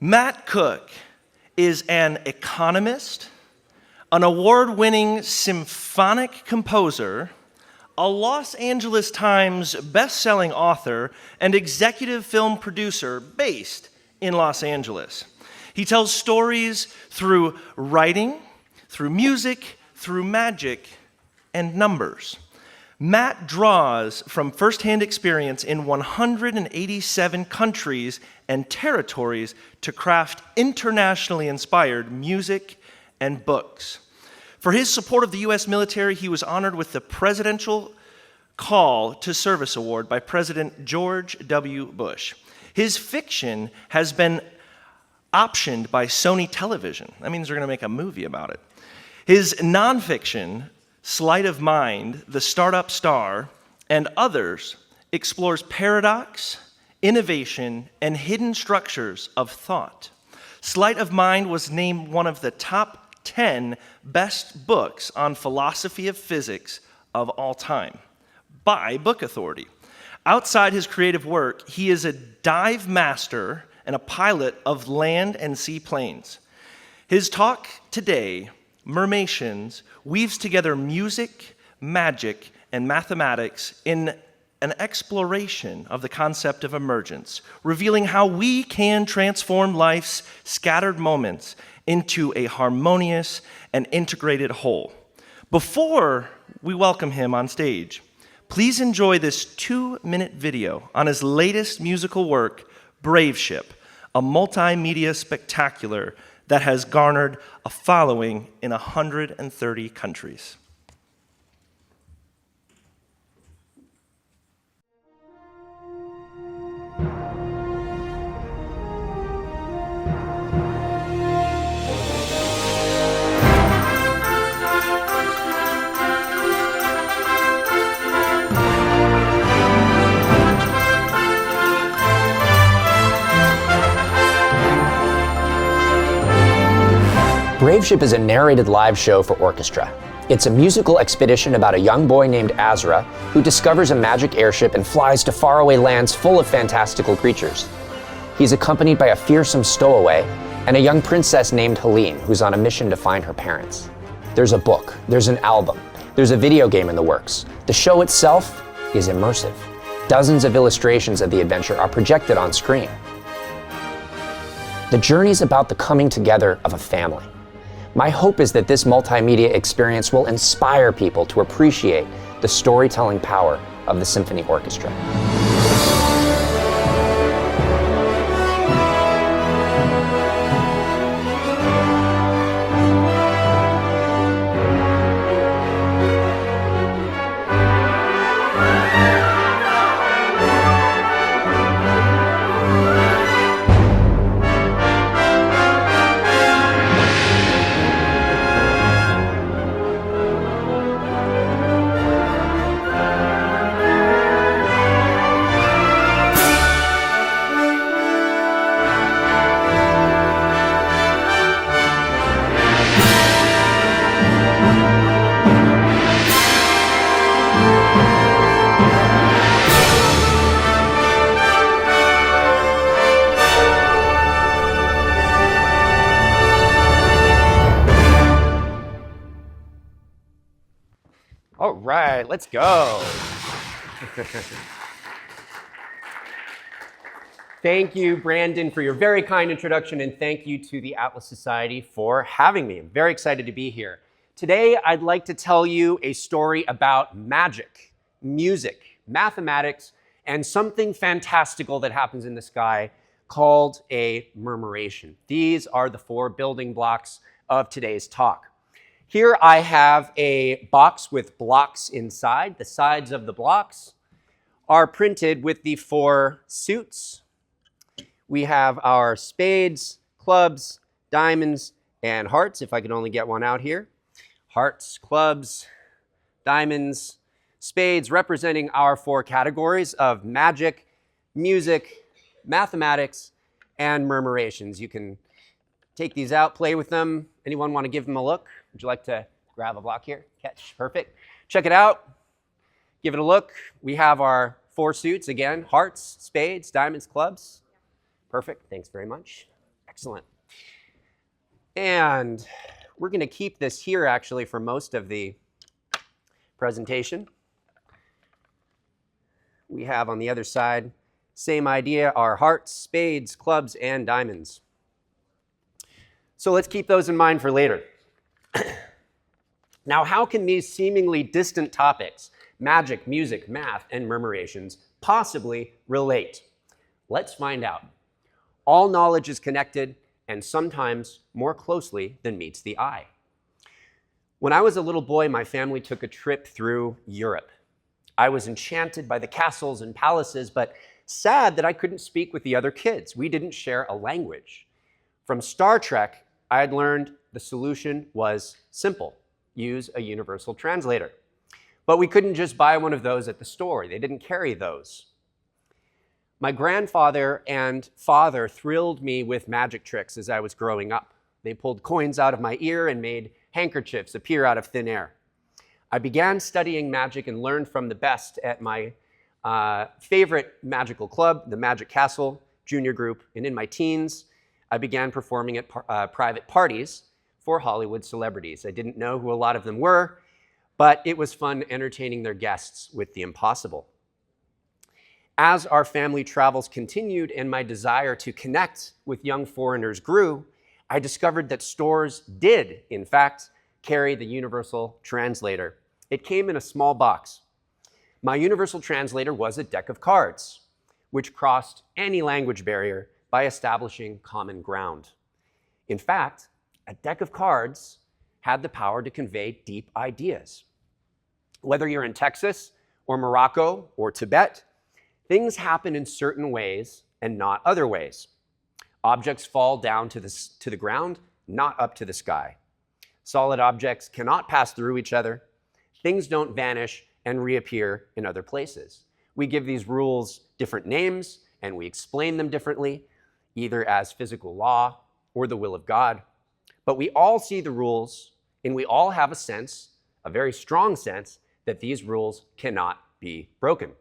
Matt Cook is an economist, an award-winning symphonic composer, a Los Angeles Times best-selling author, and executive film producer based in Los Angeles. He tells stories through writing, through music, through magic, and numbers. Matt draws from firsthand experience in 187 countries and territories to craft internationally inspired music and books. For his support of the U.S. military, he was honored with the Presidential Call to Service Award by President George W. Bush. His fiction has been optioned by Sony Television. That means they're going to make a movie about it. His nonfiction, Sleight of Mind, The Startup Star, and others, explores paradox, innovation, and hidden structures of thought. Sleight of Mind was named one of the top 10 best books on philosophy of physics of all time by Book Authority. Outside his creative work, he is a dive master and a pilot of land and sea planes. His talk today, Murmurations, weaves together music, magic, and mathematics in an exploration of the concept of emergence, revealing how we can transform life's scattered moments into a harmonious and integrated whole. Before we welcome him on stage, please enjoy this 2-minute video on his latest musical work, Brave Ship, a multimedia spectacular that has garnered a following in 130 countries. Brave Ship is a narrated live show for orchestra. It's a musical expedition about a young boy named Azra who discovers a magic airship and flies to faraway lands full of fantastical creatures. He's accompanied by a fearsome stowaway and a young princess named Helene who's on a mission to find her parents. There's a book, there's an album, there's a video game in the works. The show itself is immersive. Dozens of illustrations of the adventure are projected on screen. The journey's about the coming together of a family. My hope is that this multimedia experience will inspire people to appreciate the storytelling power of the symphony orchestra. All right, let's go. Thank you, Brandon, for your very kind introduction, and thank you to the Atlas Society for having me. I'm very excited to be here. Today, I'd like to tell you a story about magic, music, mathematics, and something fantastical that happens in the sky called a murmuration. These are the 4 building blocks of today's talk. Here I have a box with blocks inside. The sides of the blocks are printed with the 4 suits. We have our spades, clubs, diamonds, and hearts, if I can only get one out here. Hearts, clubs, diamonds, spades, representing our 4 categories of magic, music, mathematics, and murmurations. You can take these out, play with them. Anyone want to give them a look? Would you like to grab a block here? Catch, perfect. Check it out, give it a look. We have our 4 suits again, hearts, spades, diamonds, clubs. Perfect, thanks very much. Excellent. And we're going to keep this here, actually, for most of the presentation. We have on the other side, same idea, our hearts, spades, clubs, and diamonds. So let's keep those in mind for later. Now, how can these seemingly distant topics, magic, music, math, and murmurations, possibly relate? Let's find out. All knowledge is connected, and sometimes more closely than meets the eye. When I was a little boy, my family took a trip through Europe. I was enchanted by the castles and palaces, but sad that I couldn't speak with the other kids. We didn't share a language. From Star Trek, I had learned the solution was simple: use a universal translator. But we couldn't just buy one of those at the store. They didn't carry those. My grandfather and father thrilled me with magic tricks as I was growing up. They pulled coins out of my ear and made handkerchiefs appear out of thin air. I began studying magic and learned from the best at my favorite magical club, the Magic Castle Junior Group. And in my teens, I began performing at private parties for Hollywood celebrities. I didn't know who a lot of them were, but it was fun entertaining their guests with the impossible. As our family travels continued and my desire to connect with young foreigners grew, I discovered that stores did, in fact, carry the universal translator. It came in a small box. My universal translator was a deck of cards, which crossed any language barrier by establishing common ground. In fact, a deck of cards had the power to convey deep ideas. Whether you're in Texas or Morocco or Tibet, things happen in certain ways and not other ways. Objects fall down to the ground, not up to the sky. Solid objects cannot pass through each other. Things don't vanish and reappear in other places. We give these rules different names and we explain them differently, either as physical law or the will of God. But we all see the rules and we all have a sense, a very strong sense, that these rules cannot be broken.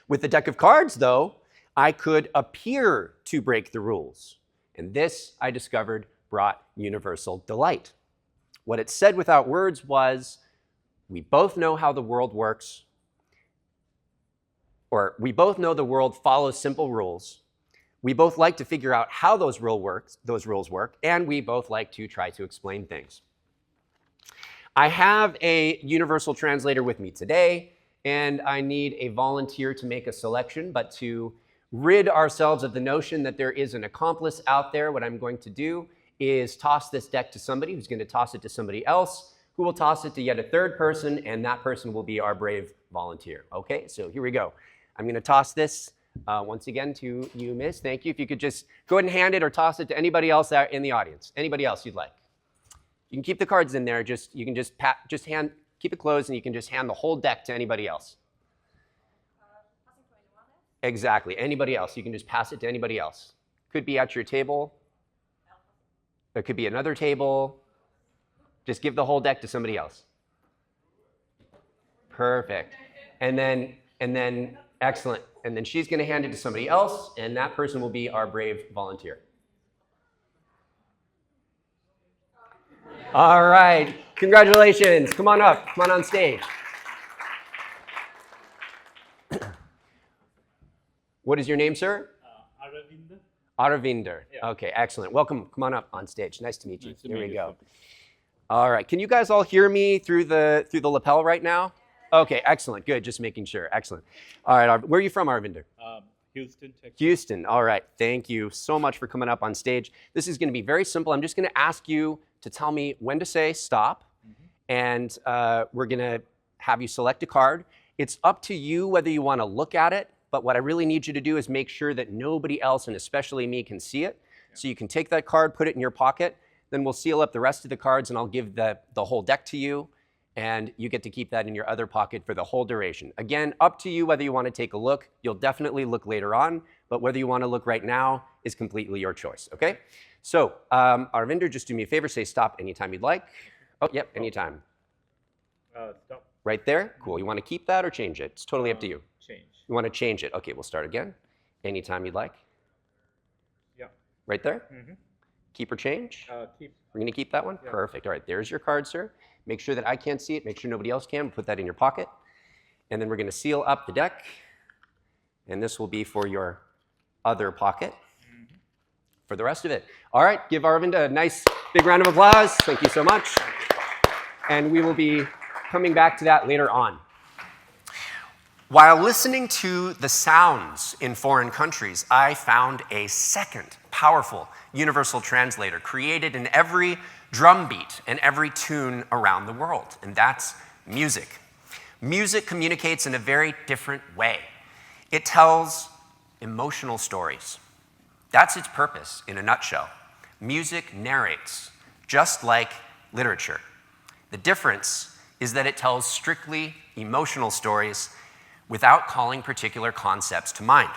With the deck of cards, though, I could appear to break the rules. And this, I discovered, brought universal delight. What it said without words was, we both know how the world works, or we both know the world follows simple rules. We both like to figure out how those rules work, and we both like to try to explain things. I have a universal translator with me today, and I need a volunteer to make a selection, but to rid ourselves of the notion that there is an accomplice out there, what I'm going to do is toss this deck to somebody who's going to toss it to somebody else, who will toss it to yet a third person, and that person will be our brave volunteer. Okay, so here we go. I'm going to toss this once again to you, Miss. Thank you. If you could just go ahead and hand it or toss it to anybody else out in the audience. Anybody else you'd like. You can keep the cards in there. You can just keep it closed, and you can just hand the whole deck to anybody else. Exactly. Anybody else. You can just pass it to anybody else. Could be at your table. It could be another table. Just give the whole deck to somebody else. Perfect. And then, excellent. And then she's going to hand it to somebody else, and that person will be our brave volunteer. All right. Congratulations. Come on up. Come on stage. What is your name, sir? Aravinder. Aravinder. Yeah. Okay, excellent. Welcome. Come on up on stage. Nice to meet you. Nice to Here meet we you, go. sir. All right. Can you guys all hear me through the lapel right now? Okay, excellent. Good. Just making sure. Excellent. All right. Where are you from, Aravinder? Houston, Texas. Houston. All right. Thank you so much for coming up on stage. This is going to be very simple. I'm just going to ask you to tell me when to say stop, and we're going to have you select a card. It's up to you whether you want to look at it, but what I really need you to do is make sure that nobody else, and especially me, can see it. Yeah. So you can take that card, put it in your pocket, then we'll seal up the rest of the cards, and I'll give the whole deck to you, and you get to keep that in your other pocket for the whole duration. Again, up to you whether you want to take a look. You'll definitely look later on, but whether you want to look right now is completely your choice, okay? So, Aravinder, just do me a favor, say stop anytime you'd like. Oh, yep, anytime. Stop. Right there? Cool. You want to keep that or change it? It's totally up to you. Change. You want to change it? Okay, we'll start again. Anytime you'd like. Yeah. Right there? Keep or change? Keep. We're going to keep that one? Yeah. Perfect. All right, there's your card, sir. Make sure that I can't see it. Make sure nobody else can. Put that in your pocket. And then we're going to seal up the deck. And this will be for your other pocket for the rest of it. All right, give Arvind a nice big round of applause. Thank you so much. And we will be coming back to that later on. While listening to the sounds in foreign countries, I found a second powerful universal translator created in every drum beat and every tune around the world, and that's music. Music communicates in a very different way. It tells emotional stories. That's its purpose in a nutshell. Music narrates, just like literature. The difference is that it tells strictly emotional stories without calling particular concepts to mind.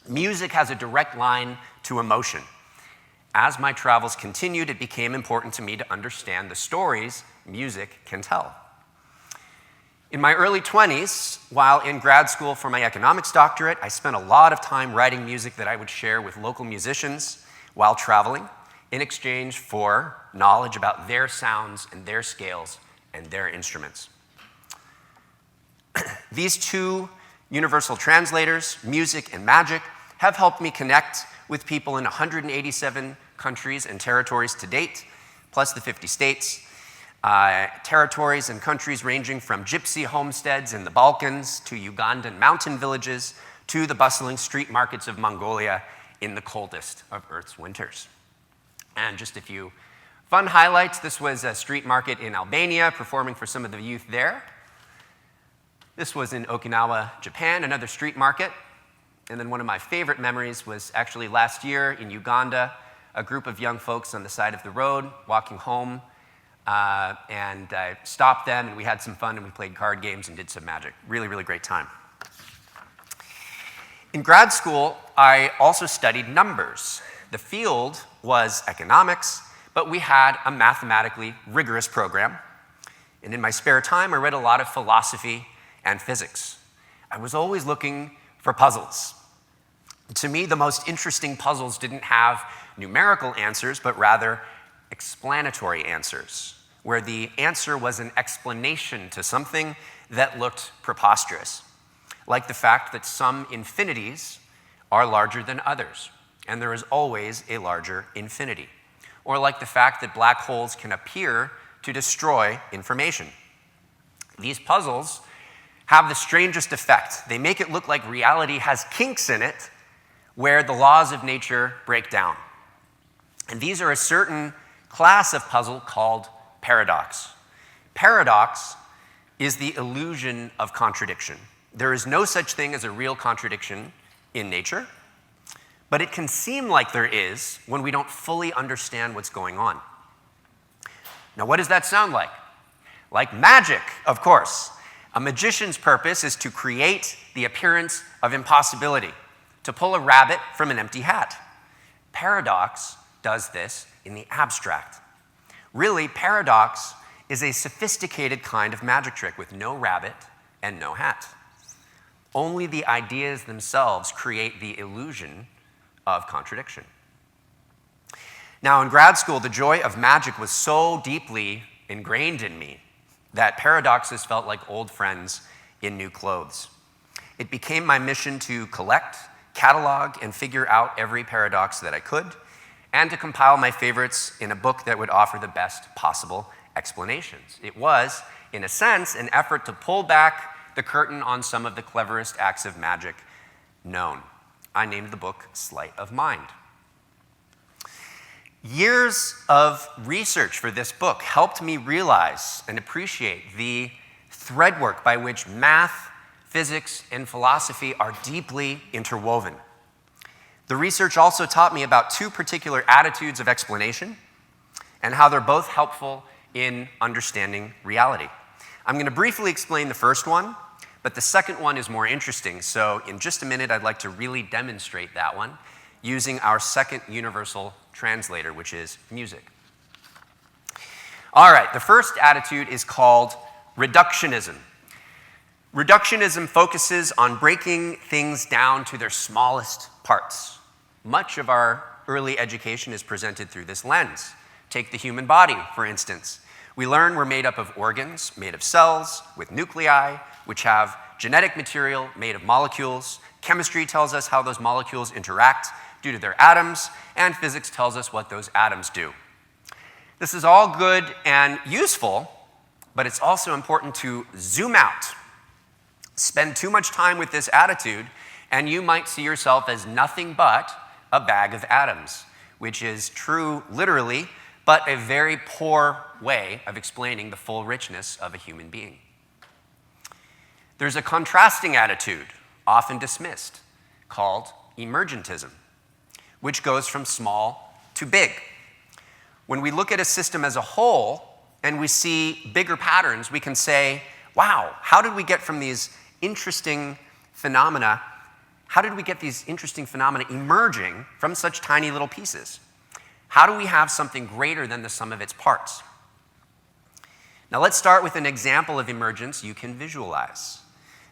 Music has a direct line to emotion. As my travels continued, it became important to me to understand the stories music can tell. In my early 20s, while in grad school for my economics doctorate, I spent a lot of time writing music that I would share with local musicians while traveling in exchange for knowledge about their sounds and their scales and their instruments. These two universal translators, music and magic, have helped me connect with people in 187 countries and territories to date, plus the 50 states. Territories and countries ranging from gypsy homesteads in the Balkans to Ugandan mountain villages to the bustling street markets of Mongolia in the coldest of Earth's winters. And just a few fun highlights. This was a street market in Albania, performing for some of the youth there. This was in Okinawa, Japan, another street market. And then one of my favorite memories was actually last year in Uganda, a group of young folks on the side of the road walking home. And I stopped them, and we had some fun, and we played card games and did some magic. Really, really great time. In grad school, I also studied numbers. The field was economics, but we had a mathematically rigorous program. And in my spare time, I read a lot of philosophy and physics. I was always looking for puzzles. To me, the most interesting puzzles didn't have numerical answers, but rather explanatory answers, where the answer was an explanation to something that looked preposterous, like the fact that some infinities are larger than others, and there is always a larger infinity, or like the fact that black holes can appear to destroy information. These puzzles have the strangest effect. They make it look like reality has kinks in it where the laws of nature break down. And these are a certain class of puzzle called paradox. Paradox is the illusion of contradiction. There is no such thing as a real contradiction in nature, but it can seem like there is when we don't fully understand what's going on. Now, what does that sound like? Like magic, of course. A magician's purpose is to create the appearance of impossibility, to pull a rabbit from an empty hat. Paradox does this in the abstract. Really, paradox is a sophisticated kind of magic trick with no rabbit and no hat. Only the ideas themselves create the illusion of contradiction. Now, in grad school, the joy of magic was so deeply ingrained in me that paradoxes felt like old friends in new clothes. It became my mission to collect, catalog, and figure out every paradox that I could, and to compile my favorites in a book that would offer the best possible explanations. It was, in a sense, an effort to pull back the curtain on some of the cleverest acts of magic known. I named the book Sleight of Mind. Years of research for this book helped me realize and appreciate the threadwork by which math, physics, and philosophy are deeply interwoven. The research also taught me about two particular attitudes of explanation and how they're both helpful in understanding reality. I'm going to briefly explain the first one, but the second one is more interesting. So in just a minute, I'd like to really demonstrate that one using our second universal translator, which is music. All right, the first attitude is called reductionism. Reductionism focuses on breaking things down to their smallest parts. Much of our early education is presented through this lens. Take the human body, for instance. We learn we're made up of organs, made of cells, with nuclei, which have genetic material made of molecules. Chemistry tells us how those molecules interact due to their atoms, and physics tells us what those atoms do. This is all good and useful, but it's also important to zoom out. Spend too much time with this attitude, and you might see yourself as nothing but a bag of atoms, which is true literally, but a very poor way of explaining the full richness of a human being. There's a contrasting attitude, often dismissed, called emergentism, which goes from small to big. When we look at a system as a whole and we see bigger patterns, we can say, wow, how did we get from these interesting phenomena? How did we get these interesting phenomena emerging from such tiny little pieces? How do we have something greater than the sum of its parts? Now let's start with an example of emergence you can visualize.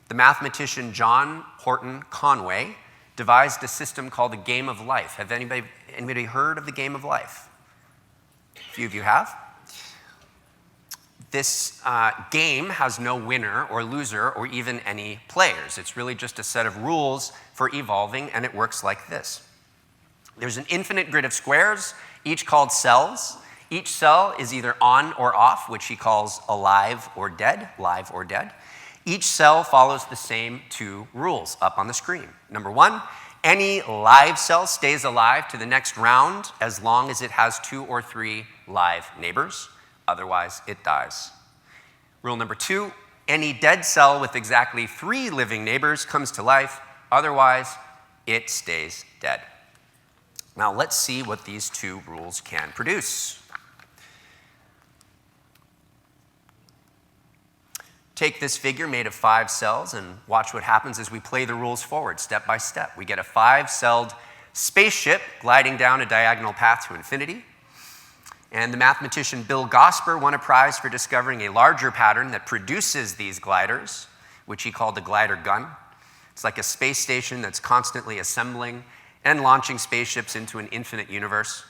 The mathematician John Horton Conway devised a system called the game of life. Have anybody heard of the game of life? A few of you have. This game has no winner or loser or even any players. It's really just a set of rules for evolving, and it works like this. There's an infinite grid of squares, each called cells. Each cell is either on or off, which he calls alive or dead, live or dead. Each cell follows the same two rules up on the screen. Number one, any live cell stays alive to the next round as long as it has 2 or 3 live neighbors. Otherwise, it dies. Rule number 2, any dead cell with exactly 3 living neighbors comes to life. Otherwise, it stays dead. Now, let's see what these 2 rules can produce. Take this figure made of 5 cells and watch what happens as we play the rules forward step by step. We get a 5-celled spaceship gliding down a diagonal path to infinity. And the mathematician Bill Gosper won a prize for discovering a larger pattern that produces these gliders, which he called the glider gun. It's like a space station that's constantly assembling and launching spaceships into an infinite universe.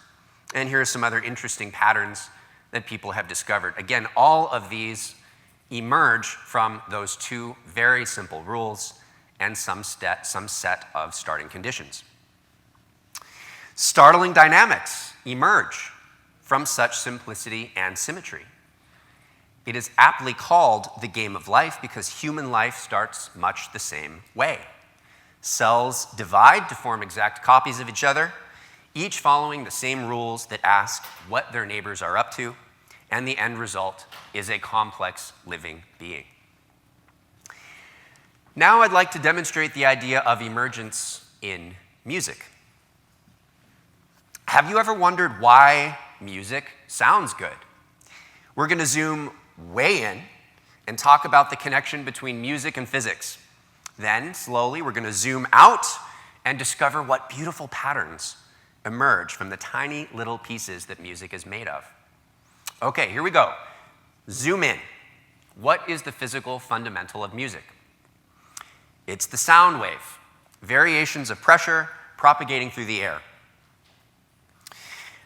And here are some other interesting patterns that people have discovered. Again, all of these emerge from those 2 very simple rules and some set of starting conditions. Startling dynamics emerge from such simplicity and symmetry. It is aptly called the game of life because human life starts much the same way. Cells divide to form exact copies of each other, each following the same rules that ask what their neighbors are up to, and the end result is a complex living being. Now I'd like to demonstrate the idea of emergence in music. Have you ever wondered why music sounds good? We're going to zoom way in and talk about the connection between music and physics. Then, slowly, we're going to zoom out and discover what beautiful patterns emerge from the tiny little pieces that music is made of. Okay, here we go. Zoom in. What is the physical fundamental of music? It's the sound wave, variations of pressure propagating through the air.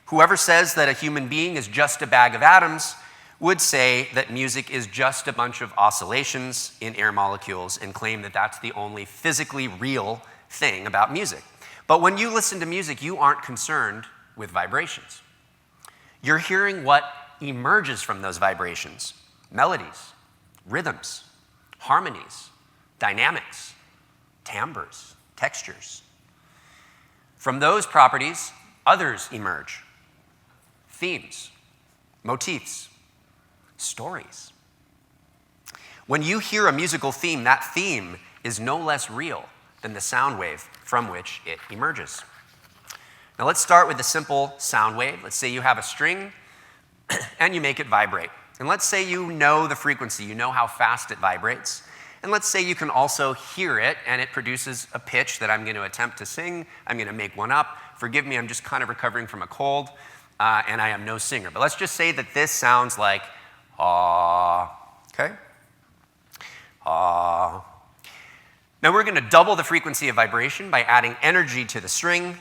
Whoever says that a human being is just a bag of atoms would say that music is just a bunch of oscillations in air molecules and claim that that's the only physically real thing about music. But when you listen to music, you aren't concerned with vibrations. You're hearing what emerges from those vibrations: melodies, rhythms, harmonies, dynamics, timbres, textures. From those properties, others emerge: themes, motifs, stories. When you hear a musical theme, that theme is no less real than the sound wave from which it emerges. Now let's start with a simple sound wave. Let's say you have a string and you make it vibrate. And let's say you know the frequency, you know how fast it vibrates. And let's say you can also hear it and it produces a pitch that I'm going to attempt to sing. I'm going to make one up. Forgive me, I'm just kind of recovering from a cold and I am no singer. But let's just say that this sounds like ah, okay? Ah. Now we're going to double the frequency of vibration by adding energy to the string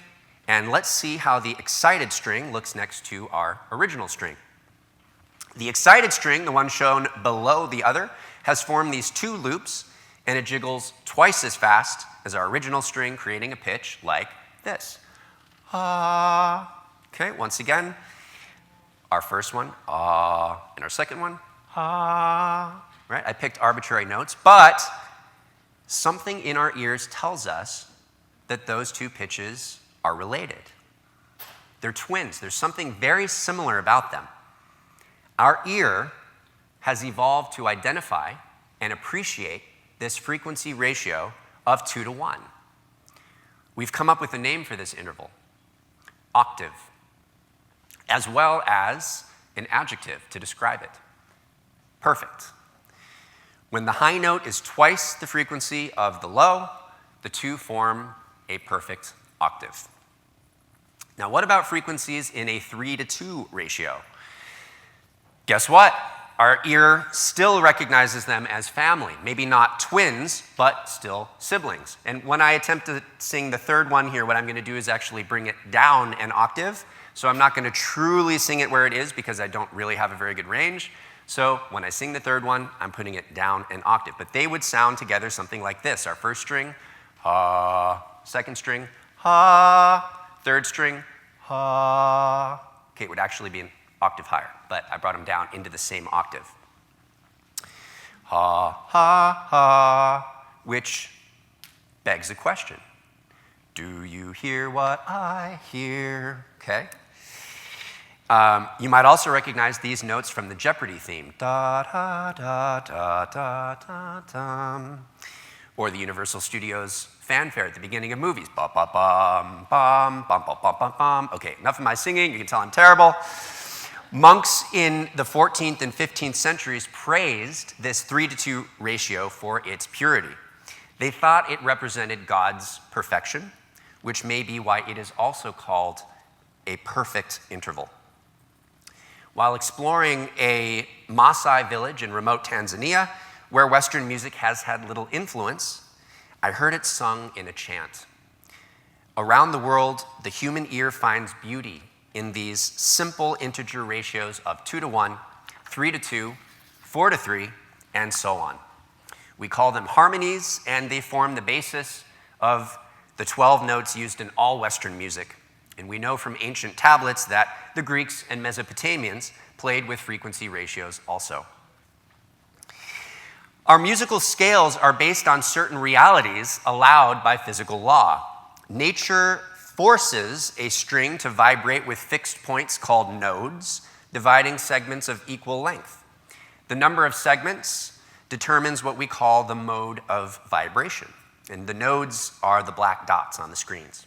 And let's see how the excited string looks next to our original string. The excited string, the one shown below the other, has formed these two loops, and it jiggles twice as fast as our original string, creating a pitch like this. Ah. Okay, once again, our first one, ah, and our second one, ah. Right? I picked arbitrary notes, but something in our ears tells us that those two pitches are related. They're twins. There's something very similar about them. Our ear has evolved to identify and appreciate this frequency ratio of 2 to 1. We've come up with a name for this interval, octave, as well as an adjective to describe it, perfect. When the high note is twice the frequency of the low, the two form a perfect octave. Now, what about frequencies in a 3 to 2 ratio? Guess what? Our ear still recognizes them as family. Maybe not twins, but still siblings. And when I attempt to sing the third one here, what I'm going to do is actually bring it down an octave. So I'm not going to truly sing it where it is because I don't really have a very good range. So when I sing the third one, I'm putting it down an octave. But they would sound together something like this. Our first string, ha. Second string, ha. Third string, ha. Okay, it would actually be an octave higher, but I brought them down into the same octave. Ha, ha, ha, which begs a question. Do you hear what I hear? Okay. You might also recognize these notes from the Jeopardy theme. Da, da, da, da, da, da, da. Or the Universal Studios fanfare at the beginning of movies. Ba, ba, bum, bum, bum, bum, bum, bum, bum. Okay, enough of my singing. You can tell I'm terrible. Monks in the 14th and 15th centuries praised this 3 to 2 ratio for its purity. They thought it represented God's perfection, which may be why it is also called a perfect interval. While exploring a Maasai village in remote Tanzania, where Western music has had little influence, I heard it sung in a chant. Around the world, the human ear finds beauty in these simple integer ratios of 2 to 1, 3 to 2, 4 to 3, and so on. We call them harmonies, and they form the basis of the 12 notes used in all Western music. And we know from ancient tablets that the Greeks and Mesopotamians played with frequency ratios also. Our musical scales are based on certain realities allowed by physical law. Nature forces a string to vibrate with fixed points called nodes, dividing segments of equal length. The number of segments determines what we call the mode of vibration, and the nodes are the black dots on the screens.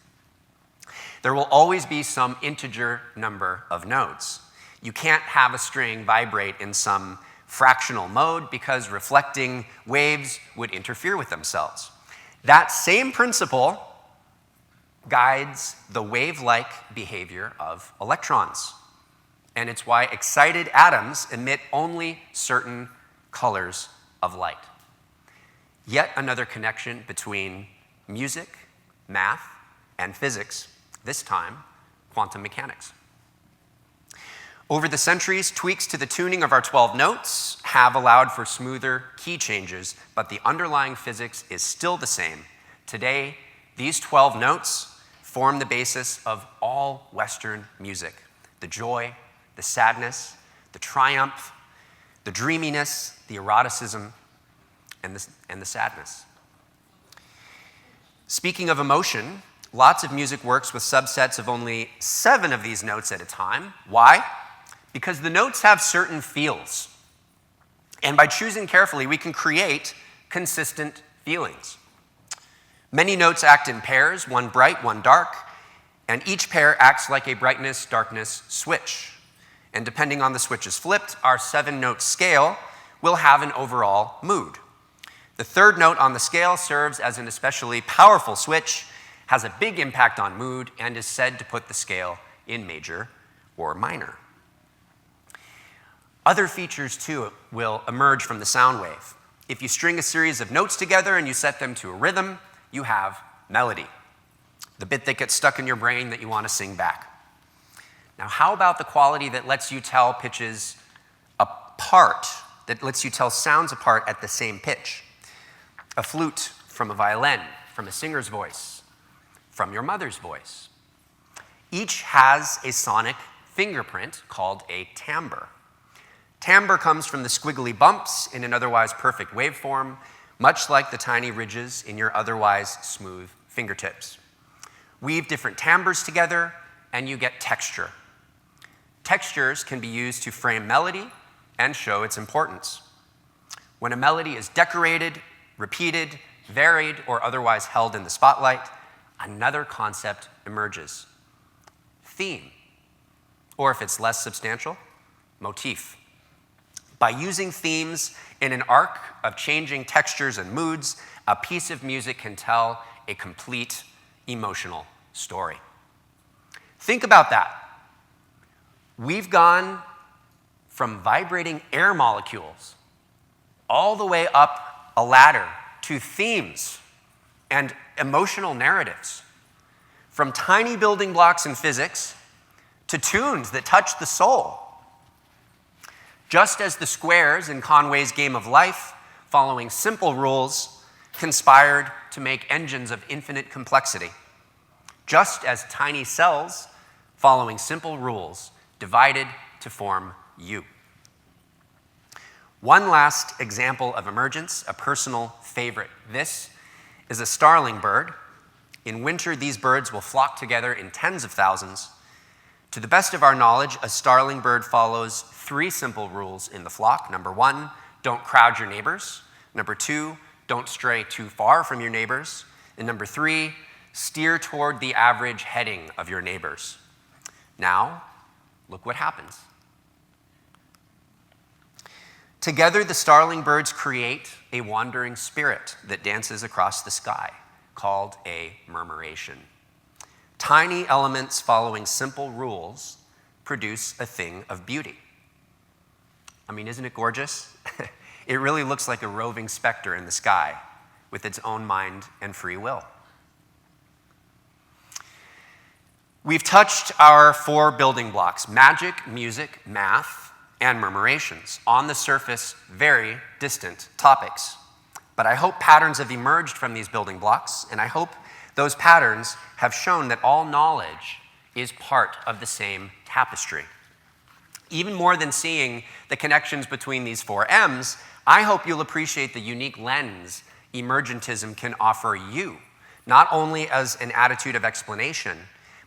There will always be some integer number of nodes. You can't have a string vibrate in some fractional mode because reflecting waves would interfere with themselves. That same principle guides the wave-like behavior of electrons. And it's why excited atoms emit only certain colors of light. Yet another connection between music, math, and physics, this time quantum mechanics. Over the centuries, tweaks to the tuning of our 12 notes have allowed for smoother key changes, but the underlying physics is still the same. Today, these 12 notes form the basis of all Western music. The joy, the sadness, the triumph, the dreaminess, the eroticism, and the sadness. Speaking of emotion, lots of music works with subsets of only 7 of these notes at a time. Why? Because the notes have certain feels. And by choosing carefully, we can create consistent feelings. Many notes act in pairs, one bright, one dark, and each pair acts like a brightness-darkness switch. And depending on the switches flipped, our 7-note scale will have an overall mood. The third note on the scale serves as an especially powerful switch, has a big impact on mood, and is said to put the scale in major or minor. Other features, too, will emerge from the sound wave. If you string a series of notes together and you set them to a rhythm, you have melody. the bit that gets stuck in your brain that you want to sing back. Now, how about the quality that lets you tell pitches apart, that lets you tell sounds apart at the same pitch? A flute from a violin, from a singer's voice, from your mother's voice. Each has a sonic fingerprint called a timbre. Timbre comes from the squiggly bumps in an otherwise perfect waveform, much like the tiny ridges in your otherwise smooth fingertips. Weave different timbres together, and you get texture. Textures can be used to frame melody and show its importance. When a melody is decorated, repeated, varied, or otherwise held in the spotlight, another concept emerges. Theme, or if it's less substantial, motif. By using themes in an arc of changing textures and moods, a piece of music can tell a complete emotional story. Think about that. We've gone from vibrating air molecules all the way up a ladder to themes and emotional narratives, from tiny building blocks in physics to tunes that touch the soul. Just as the squares in Conway's Game of Life, following simple rules, conspired to make engines of infinite complexity. Just as tiny cells, following simple rules, divided to form you. One last example of emergence, a personal favorite. This is a starling bird. In winter, these birds will flock together in tens of thousands. To the best of our knowledge, a starling bird follows 3 simple rules in the flock. Number 1, don't crowd your neighbors. Number 2, don't stray too far from your neighbors. And number 3, steer toward the average heading of your neighbors. Now, look what happens. Together, the starling birds create a wandering spirit that dances across the sky, called a murmuration. Tiny elements following simple rules produce a thing of beauty. I mean, isn't it gorgeous? It really looks like a roving specter in the sky with its own mind and free will. We've touched our 4 building blocks: magic, music, math, and murmurations. On the surface, very distant topics. But I hope patterns have emerged from these building blocks, and I hope those patterns have shown that all knowledge is part of the same tapestry. Even more than seeing the connections between these 4 M's, I hope you'll appreciate the unique lens emergentism can offer you, not only as an attitude of explanation,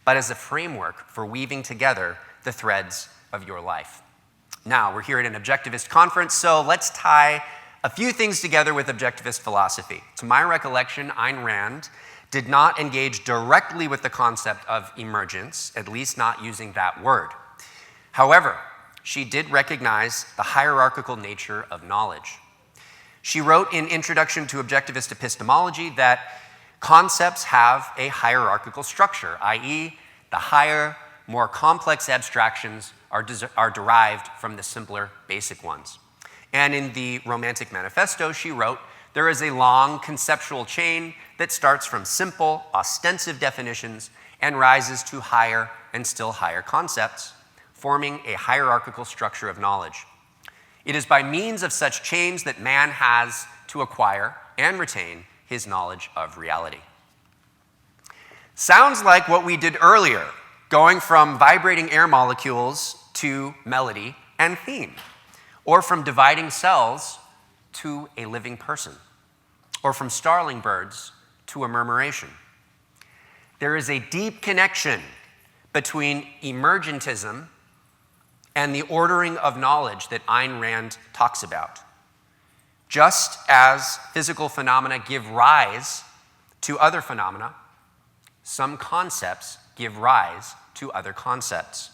but as a framework for weaving together the threads of your life. Now, we're here at an objectivist conference, so let's tie a few things together with objectivist philosophy. To my recollection, Ayn Rand did not engage directly with the concept of emergence, at least not using that word. However, she did recognize the hierarchical nature of knowledge. She wrote in Introduction to Objectivist Epistemology that concepts have a hierarchical structure, i.e., the higher, more complex abstractions are derived from the simpler, basic ones. And in the Romantic Manifesto, she wrote, there is a long conceptual chain that starts from simple, ostensive definitions and rises to higher and still higher concepts, forming a hierarchical structure of knowledge. It is by means of such chains that man has to acquire and retain his knowledge of reality. Sounds like what we did earlier, going from vibrating air molecules to melody and theme, or from dividing cells to a living person, or from starling birds to a murmuration. There is a deep connection between emergentism and the ordering of knowledge that Ayn Rand talks about. Just as physical phenomena give rise to other phenomena, some concepts give rise to other concepts.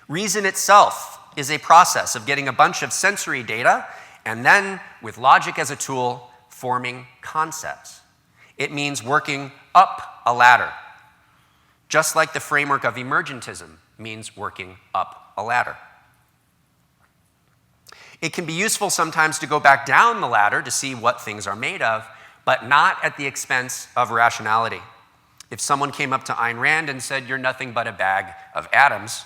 Reason itself is a process of getting a bunch of sensory data and then, with logic as a tool, forming concepts. It means working up a ladder, just like the framework of emergentism means working up a ladder. It can be useful sometimes to go back down the ladder to see what things are made of, but not at the expense of rationality. If someone came up to Ayn Rand and said, "You're nothing but a bag of atoms,"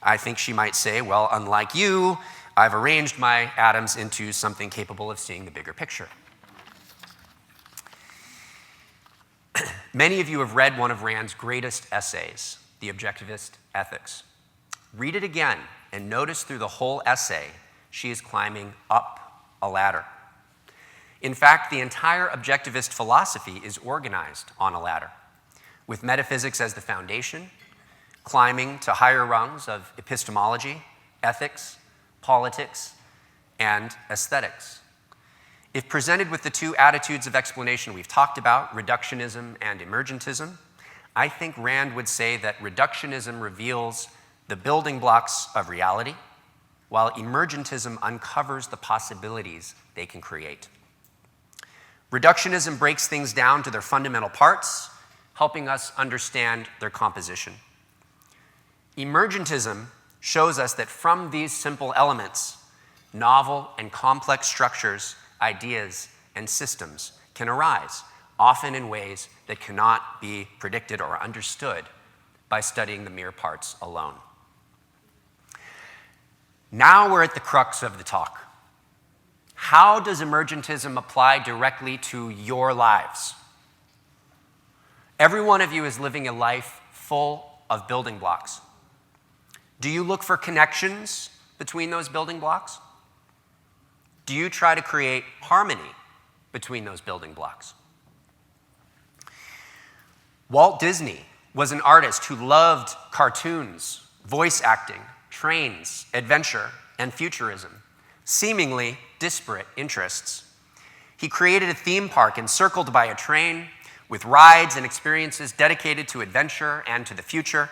I think she might say, "Well, unlike you, I've arranged my atoms into something capable of seeing the bigger picture." Many of you have read one of Rand's greatest essays, The Objectivist Ethics. Read it again and notice through the whole essay, she is climbing up a ladder. In fact, the entire objectivist philosophy is organized on a ladder, with metaphysics as the foundation, climbing to higher rungs of epistemology, ethics, politics, and aesthetics. If presented with the two attitudes of explanation we've talked about, reductionism and emergentism, I think Rand would say that reductionism reveals the building blocks of reality, while emergentism uncovers the possibilities they can create. Reductionism breaks things down to their fundamental parts, helping us understand their composition. Emergentism shows us that from these simple elements, novel and complex structures, ideas, and systems can arise, often in ways that cannot be predicted or understood by studying the mere parts alone. Now we're at the crux of the talk. How does emergentism apply directly to your lives? Every one of you is living a life full of building blocks. Do you look for connections between those building blocks? Do you try to create harmony between those building blocks? Walt Disney was an artist who loved cartoons, voice acting, trains, adventure, and futurism, seemingly disparate interests. He created a theme park encircled by a train with rides and experiences dedicated to adventure and to the future,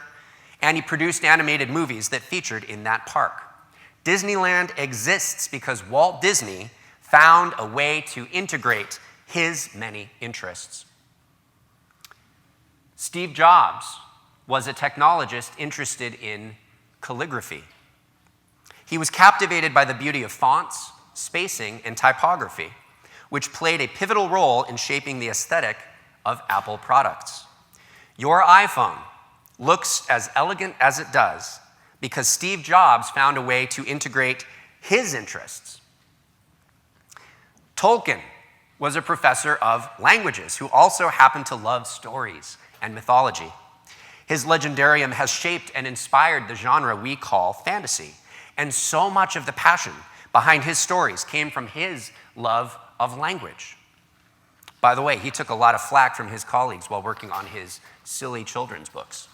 and he produced animated movies that featured in that park. Disneyland exists because Walt Disney found a way to integrate his many interests. Steve Jobs was a technologist interested in calligraphy. He was captivated by the beauty of fonts, spacing, and typography, which played a pivotal role in shaping the aesthetic of Apple products. Your iPhone looks as elegant as it does because Steve Jobs found a way to integrate his interests. Tolkien was a professor of languages who also happened to love stories and mythology. His legendarium has shaped and inspired the genre we call fantasy, and so much of the passion behind his stories came from his love of language. By the way, he took a lot of flack from his colleagues while working on his silly children's books.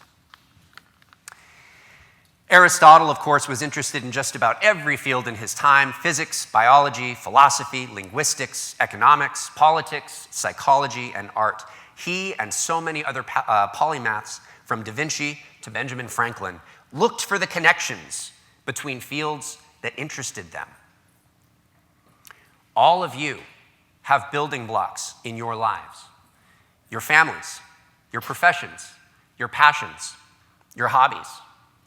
Aristotle, of course, was interested in just about every field in his time: physics, biology, philosophy, linguistics, economics, politics, psychology, and art. He and so many other polymaths, from Da Vinci to Benjamin Franklin, looked for the connections between fields that interested them. All of you have building blocks in your lives: your families, your professions, your passions, your hobbies,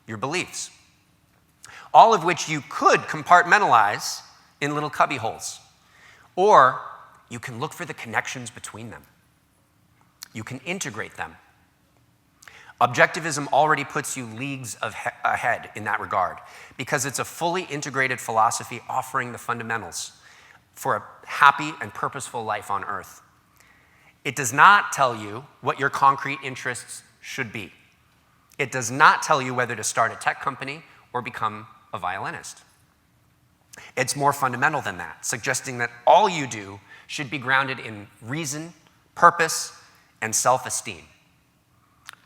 your beliefs, all of which you could compartmentalize in little cubby holes, or you can look for the connections between them. You can integrate them. Objectivism already puts you leagues ahead in that regard because it's a fully integrated philosophy offering the fundamentals for a happy and purposeful life on earth. It does not tell you what your concrete interests should be. It does not tell you whether to start a tech company or become a violinist. It's more fundamental than that, suggesting that all you do should be grounded in reason, purpose, and self-esteem.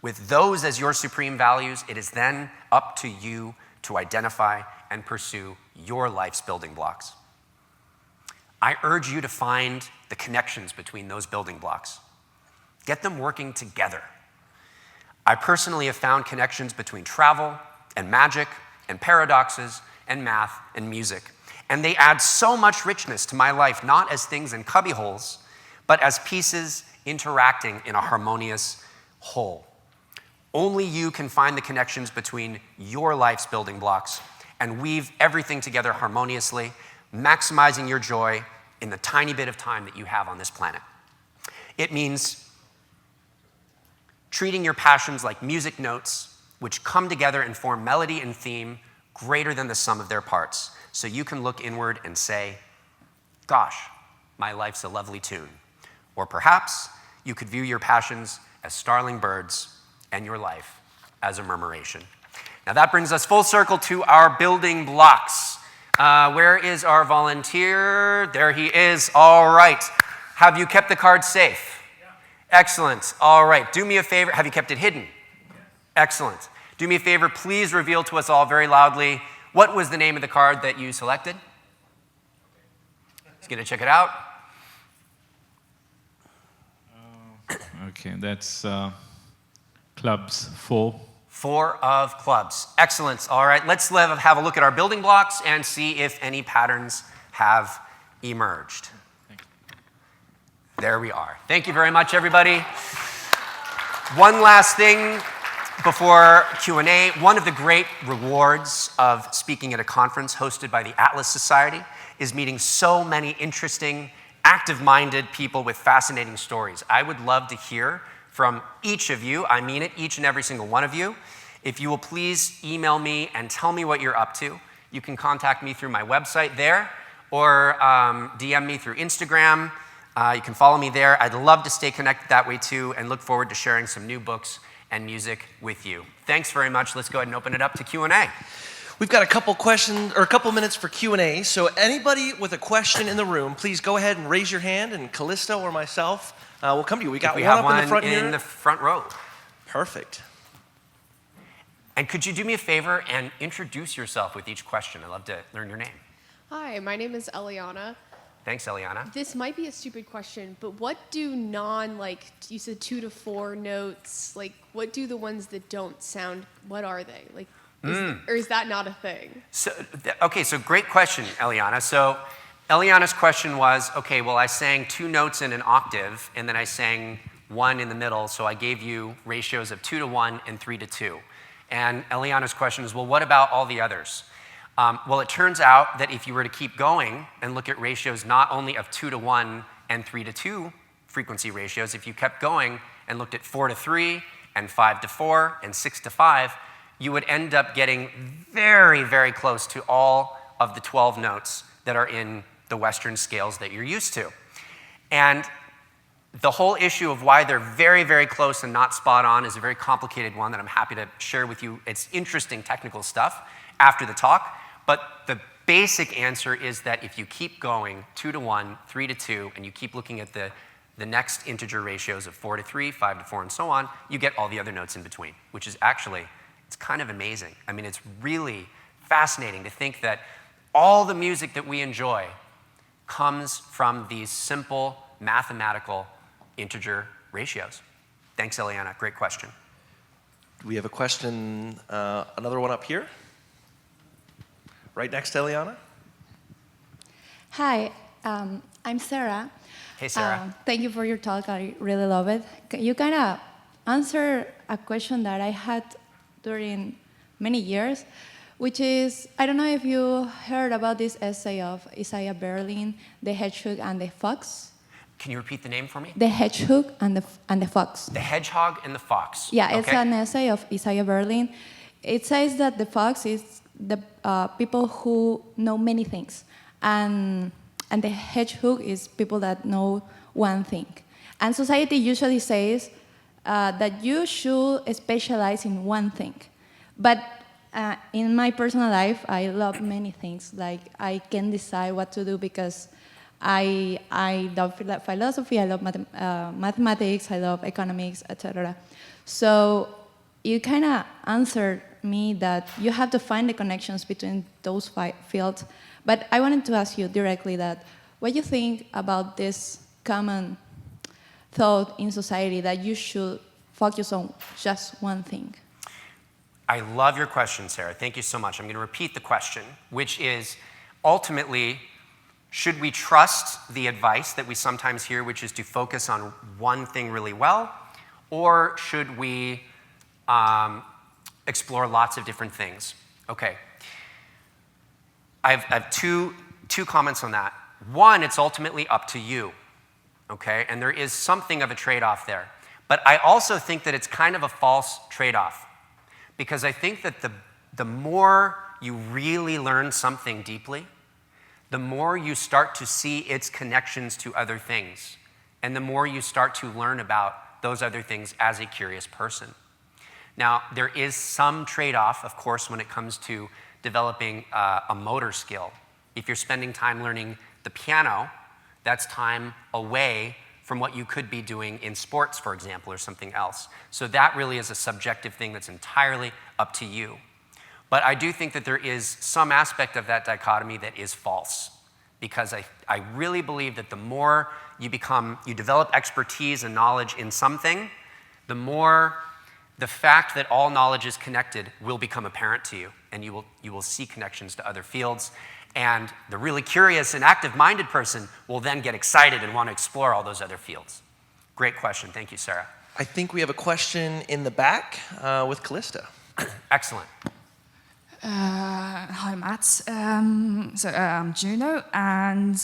With those as your supreme values, it is then up to you to identify and pursue your life's building blocks. I urge you to find the connections between those building blocks. Get them working together. I personally have found connections between travel and magic and paradoxes and math and music. And they add so much richness to my life, not as things in cubbyholes, but as pieces interacting in a harmonious whole. Only you can find the connections between your life's building blocks and weave everything together harmoniously, maximizing your joy in the tiny bit of time that you have on this planet. It means treating your passions like music notes, which come together and form melody and theme greater than the sum of their parts. So you can look inward and say, gosh, my life's a lovely tune. Or perhaps you could view your passions as starling birds and your life as a murmuration. Now that brings us full circle to our building blocks. Where is our volunteer? There he is. All right. Have you kept the card safe? Yeah. Excellent. All right. Do me a favor. Have you kept it hidden? Yes. Excellent. Do me a favor. Please reveal to us all very loudly what was the name of the card that you selected. He's going to check it out. Okay, that's clubs 4. 4 of clubs. Excellent. All right, let's have a look at our building blocks and see if any patterns have emerged. There we are. Thank you very much, everybody. One last thing before Q&A. One of the great rewards of speaking at a conference hosted by the Atlas Society is meeting so many interesting, active-minded people with fascinating stories. I would love to hear from each of you. I mean it, each and every single one of you. If you will please email me and tell me what you're up to. You can contact me through my website there, or DM me through Instagram. You can follow me there. I'd love to stay connected that way too, and look forward to sharing some new books and music with you. Thanks very much. Let's go ahead and open it up to Q&A. We've got a couple questions, or a couple minutes for Q&A. So anybody with a question in the room, please go ahead and raise your hand, and Callisto or myself will come to you. We got We one have up in the one front here. in the front row. Perfect. And could you do me a favor and introduce yourself with each question? I'd love to learn your name. Hi, my name is Eliana. Thanks, Eliana. This might be a stupid question, but what do you said 2 to 4 notes, what do the ones that don't sound, what are they? Or is that not a thing? So great question, Eliana. So Eliana's question was, okay, well, I sang 2 notes in an octave, and then I sang 1 in the middle, so I gave you ratios of 2 to 1 and 3 to 2. And Eliana's question is, well, what about all the others? Well, it turns out that if you were to keep going and look at ratios not only of 2 to 1 and 3 to 2 frequency ratios, if you kept going and looked at 4 to 3 and 5 to 4 and 6 to 5, you would end up getting very, very close to all of the 12 notes that are in the Western scales that you're used to. And the whole issue of why they're very, very close and not spot on is a very complicated one that I'm happy to share with you. It's interesting technical stuff after the talk. But the basic answer is that if you keep going 2 to 1, 3 to 2, and you keep looking at the next integer ratios of 4 to 3, 5 to 4, and so on, you get all the other notes in between, which is actually, it's kind of amazing. I mean, it's really fascinating to think that all the music that we enjoy comes from these simple mathematical integer ratios. Thanks, Eliana. Great question. We have a question, another one up here. Right next to Eliana. Hi, I'm Sarah. Hey, Sarah. Thank you for your talk. I really love it. You kind of answered a question that I had during many years, which is, I don't know if you heard about this essay of Isaiah Berlin, The Hedgehog and the Fox. Can you repeat the name for me? The Hedgehog and the Fox. The Hedgehog and the Fox. Yeah, it's okay. an essay of Isaiah Berlin. It says that the fox is the people who know many things, and the hedgehog is people that know one thing. And society usually says that you should specialize in one thing. But in my personal life, I love many things. Like, I can decide what to do because I love philosophy, I love mathematics, I love economics, etc. So you kind of answered me that you have to find the connections between those fields. But I wanted to ask you directly that what you think about this common thought in society that you should focus on just one thing. I love your question, Sarah. Thank you so much. I'm going to repeat the question, which is ultimately, should we trust the advice that we sometimes hear, which is to focus on one thing really well, or should we explore lots of different things? Okay. I have two comments on that. One, it's ultimately up to you, okay? And there is something of a trade-off there. But I also think that it's kind of a false trade-off, because I think that the more you really learn something deeply, the more you start to see its connections to other things, and the more you start to learn about those other things as a curious person. Now, there is some trade-off, of course, when it comes to developing a motor skill. If you're spending time learning the piano, that's time away from what you could be doing in sports, for example, or something else. So that really is a subjective thing that's entirely up to you. But I do think that there is some aspect of that dichotomy that is false, because I really believe that the more you develop expertise and knowledge in something, the more the fact that all knowledge is connected will become apparent to you, and you will see connections to other fields. And the really curious and active-minded person will then get excited and want to explore all those other fields. Great question. Thank you, Sarah. I think we have a question in the back with Callista. Excellent. Hi, Matt. I'm Juno, and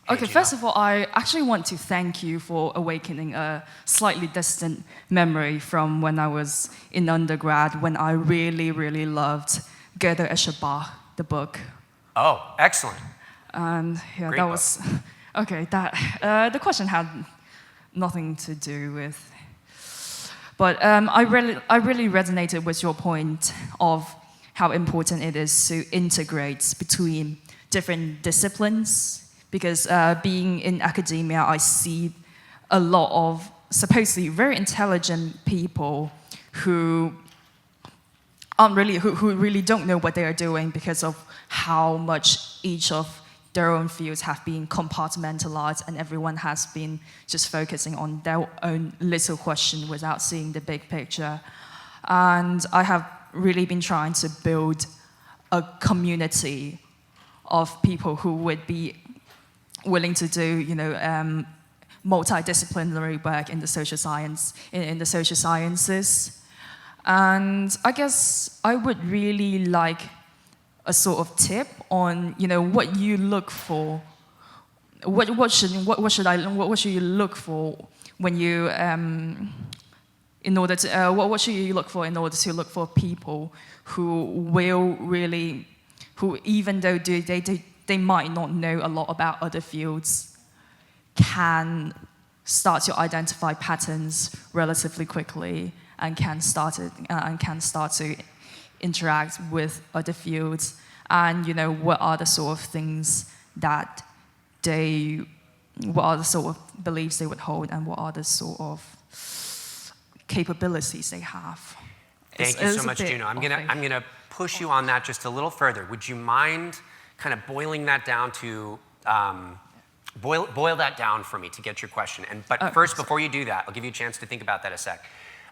okay, Juno. first of all, I actually want to thank you for awakening a slightly distant memory from when I was in undergrad, when I really, really loved Goethe Escher Bach, the book. Oh, excellent. And yeah, Great that book. was okay. That the question had nothing to do with, but I really resonated with your point of how important it is to integrate between different disciplines, because being in academia, I see a lot of supposedly very intelligent people who really don't know what they are doing because of how much each of their own fields have been compartmentalized, and everyone has been just focusing on their own little question without seeing the big picture. And I have really been trying to build a community of people who would be willing to do, multidisciplinary work in the social sciences. And I guess I would really like a sort of tip on, what you look for. What should you look for when you what should you look for in order to look for people who even though they might not know a lot about other fields, can start to identify patterns relatively quickly and can start to interact with other fields, and what are the sort of things what are the sort of beliefs they would hold, and what are the sort of capabilities they have. Thank you so much, Juno. I'm gonna push you on that just a little further. Would you mind kind of boiling that down to boil that down for me to get your question? But first, before you do that, I'll give you a chance to think about that a sec.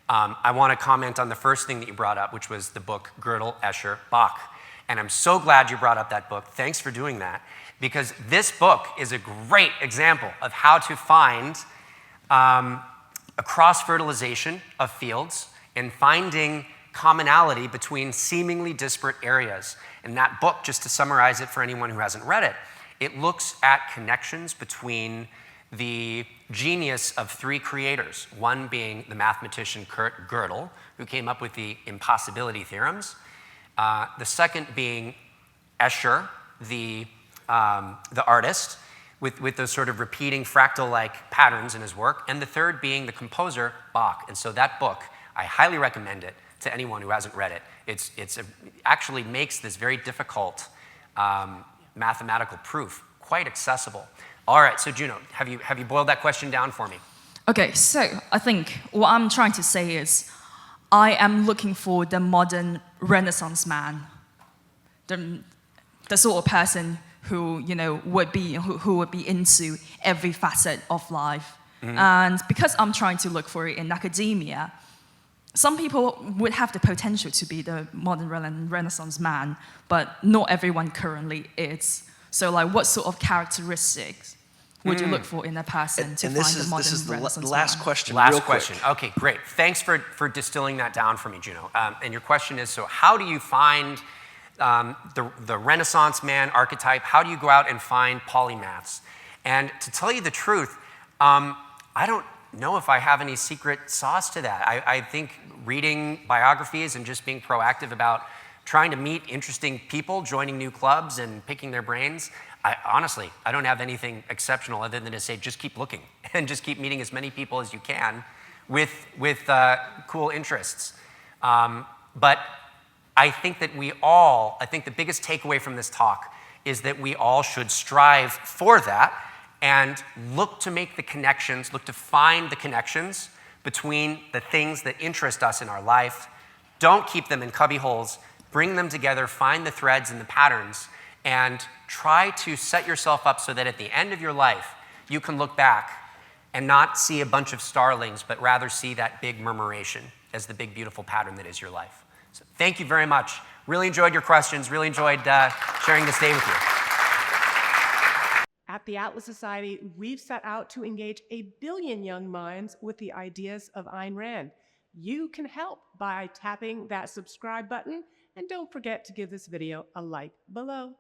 I want to comment on the first thing that you brought up, which was the book Gödel, Escher, Bach. And I'm so glad you brought up that book. Thanks for doing that, because this book is a great example of how to find a cross-fertilization of fields and finding commonality between seemingly disparate areas. And that book, just to summarize it for anyone who hasn't read it, it looks at connections between the genius of three creators, one being the mathematician Kurt Gödel, who came up with the impossibility theorems, the second being Escher, the artist, with those sort of repeating fractal-like patterns in his work, and the third being the composer, Bach. And so that book, I highly recommend it to anyone who hasn't read it. It actually makes this very difficult mathematical proof quite accessible. All right, so Juno, have you boiled that question down for me? Okay, so I think what I'm trying to say is I am looking for the modern Renaissance man, the sort of person who would be into every facet of life. Mm-hmm. And because I'm trying to look for it in academia, some people would have the potential to be the modern Renaissance man, but not everyone currently is. So, what sort of characteristics would you look for in a person to find the modern Renaissance man? This is the last question. Last question. Okay, great. Thanks for distilling that down for me, Juno. And your question is, so how do you find the Renaissance man archetype? How do you go out and find polymaths? And to tell you the truth, I know if I have any secret sauce to that. I think reading biographies and just being proactive about trying to meet interesting people, joining new clubs and picking their brains, honestly, I don't have anything exceptional other than to say just keep looking and just keep meeting as many people as you can with cool interests. But I think that I think the biggest takeaway from this talk is that we all should strive for that and look to make the connections, look to find the connections between the things that interest us in our life. Don't keep them in cubby holes. Bring them together, find the threads and the patterns, and try to set yourself up so that at the end of your life, you can look back and not see a bunch of starlings, but rather see that big murmuration as the big, beautiful pattern that is your life. So thank you very much. Really enjoyed your questions, really enjoyed sharing this day with you. At the Atlas Society, we've set out to engage 1 billion young minds with the ideas of Ayn Rand. You can help by tapping that subscribe button, and don't forget to give this video a like below.